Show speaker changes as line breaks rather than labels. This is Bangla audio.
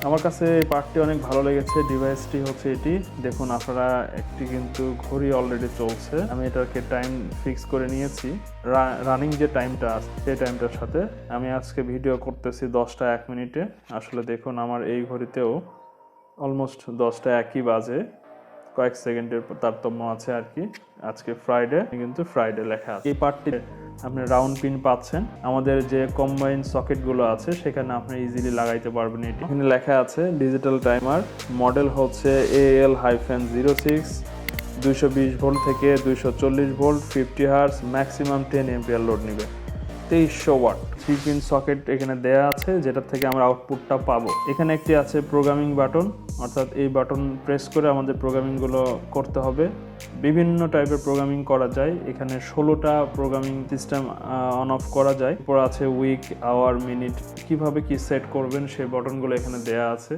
আমার কাছে এই পার্টটি অনেক ভালো লেগেছে। ডিভাইসটি হচ্ছে এটি, দেখুন আপনারা একটি কিন্তু ঘড়ি অলরেডি চলছে। আমি এটাকে টাইম ফিক্স করে নিয়েছি, রানিং যে টাইমটা আছে সেই টাইমটার সাথে। আমি আজকে ভিডিও করতেছি 10টা 1 মিনিটে। আসলে দেখুন আমার এই ঘড়িতেও অলমোস্ট 10টা 1ই বাজে, কয়েক সেকেন্ডের তারতম্য আছে আর কি। আজকে ফ্রাইডে, কিন্তু ফ্রাইডে লেখা আছে। এই পার্টটি আপনি রাউন্ড পিন পাচ্ছেন। আমাদের যে কম্বাইন সকেটগুলো আছে সেখানে আপনি ইজিলি লাগাইতে পারবেন। এটি এখানে লেখা আছে ডিজিটাল টাইমার, মডেল হচ্ছে AL-06, 220 ভোল্ট থেকে 240 volt, 50 hertz, maximum 10 ampere load নেবে, 2300 ওয়াট। 3 পিন সকেট এখানে দেয়া আছে, যেটা থেকে আমরা আউটপুটটা পাবো। এখানে একটি আছে প্রোগ্রামিং বাটন, অর্থাৎ এই বাটন প্রেস করে আমাদের প্রোগ্রামিংগুলো করতে হবে। বিভিন্ন টাইপের প্রোগ্রামিং করা যায়। এখানে 16টা প্রোগ্রামিং সিস্টেম অন অফ করা যায়। এরপর আছে উইক, আওয়ার, মিনিট, কিভাবে কি সেট করবেন সেই বাটনগুলো এখানে দেয়া আছে।